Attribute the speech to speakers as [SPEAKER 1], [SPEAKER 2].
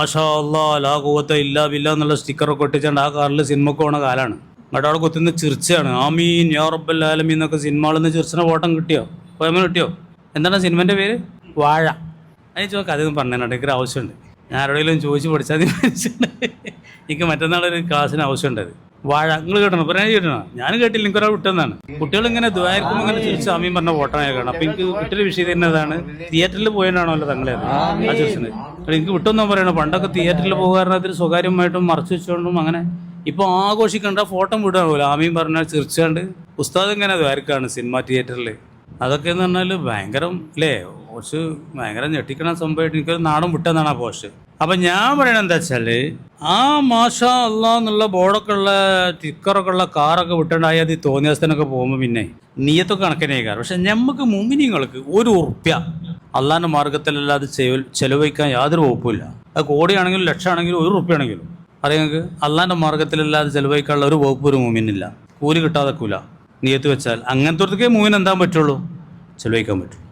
[SPEAKER 1] മാഷാ അല്ലാ ലാ ഖുവത ഇല്ലാ ബില്ലാ എന്നുള്ള സ്റ്റിക്കറൊക്കെ ഒട്ടിച്ചാണ്ട് ആ കാറിൽ സിനിമക്ക് പോണ കാലാണ്. അങ്ങോട്ട് അവിടെ കുത്തുന്ന ചിരിച്ചാണ്. ആമീൻ യാ റബ്ബൽ ആലമീൻ എന്നൊക്കെ സിനിമകളിൽ നിന്ന് ചിരിച്ചിന് ഫോട്ടം കിട്ടിയോ? പോയമ്മ കിട്ടിയോ? എന്താണ് സിനിമൻ്റെ പേര്? വാഴ. അതിന് ചോദിക്കാം, അതൊന്നും പറഞ്ഞാൽ എനിക്ക് ആവശ്യമുണ്ട്. ഞാൻ ആരോടെങ്കിലും ചോദിച്ച് പഠിച്ചാൽ എനിക്ക് മറ്റന്നാളൊരു ക്ലാസ്സിന് ആവശ്യമുണ്ടത്. വാഴ നിങ്ങൾ കേട്ടണം, പറയാൻ കേട്ടണം. ഞാൻ കേട്ടില്ല, എനിക്ക് ഒരാൾ വിട്ടെന്നാണ്. കുട്ടികൾ ഇങ്ങനെ ദ്വാരക്കുമ്പോൾ ഇങ്ങനെ ചിരിച്ച് ആമീൻ പറഞ്ഞ ഫോട്ടോ ഞാൻ കാണാം. അപ്പം എനിക്ക് കുട്ടിയുടെ വിഷയം തന്നെതാണ്, തിയേറ്ററിൽ പോയതാണല്ലോ തങ്ങളെ ആ ചിരിച്ചത്. എനിക്ക് വിട്ടൊന്നും പറയണം. പണ്ടൊക്കെ തിയേറ്ററിൽ പോകുകാരണത്തിൽ സ്വകാര്യമായിട്ടും മറച്ചു വെച്ചുകൊണ്ടും അങ്ങനെ. ഇപ്പോൾ ആഘോഷിക്കേണ്ട ഫോട്ടോ വിടാണല്ലോ ആമീൻ പറഞ്ഞാൽ ചിരിച്ചാണ്ട്. ഉസ്താദ് ഇങ്ങനെ ദ്വാരക്കാണ് സിനിമ തിയേറ്ററിൽ. അതൊക്കെ എന്ന് പറഞ്ഞാൽ ഭയങ്കരം അല്ലേ, കുറച്ച് ഭയങ്കര ഞെട്ടിക്കണ സംഭവമായിട്ട് എനിക്കൊരു നാടൻ വിട്ടെന്നാണ് ആ പോസ്റ്റ്. അപ്പം ഞാൻ പറയണത് എന്താ വെച്ചാൽ, ആ മാഷാ അല്ലാ എന്നുള്ള ബോർഡൊക്കെ ഉള്ള സ്റ്റിക്കറൊക്കെ ഉള്ള കാറൊക്കെ വിട്ടുണ്ടായി അത് തോന്നിയാസത്തിനൊക്കെ പോകുമ്പോൾ പിന്നെ നീയത്തൊക്കെ കണക്കിനേക്കാറ്. പക്ഷെ നമുക്ക് മുമ്പിനിങ്ങൾക്ക് ₹1 അള്ളാൻ്റെ മാർഗത്തിലല്ലാതെ ചെലവഴിക്കാൻ യാതൊരു വകുപ്പില്ല. അത് കോടിയാണെങ്കിലും ലക്ഷമാണെങ്കിലും ₹1 ആണെങ്കിലും അറിയാം നിങ്ങൾക്ക് അള്ളാൻ്റെ മാർഗത്തിലല്ലാതെ ചെലവഴിക്കാനുള്ള ഒരു വകുപ്പ് ഒരു മൂമിനില്ല. കൂലി കിട്ടാതെ കൂല നീയത്ത് വെച്ചാൽ അങ്ങനത്തെ മൂമിന് എന്താൻ പറ്റുള്ളൂ, ചെലവഴിക്കാൻ പറ്റും.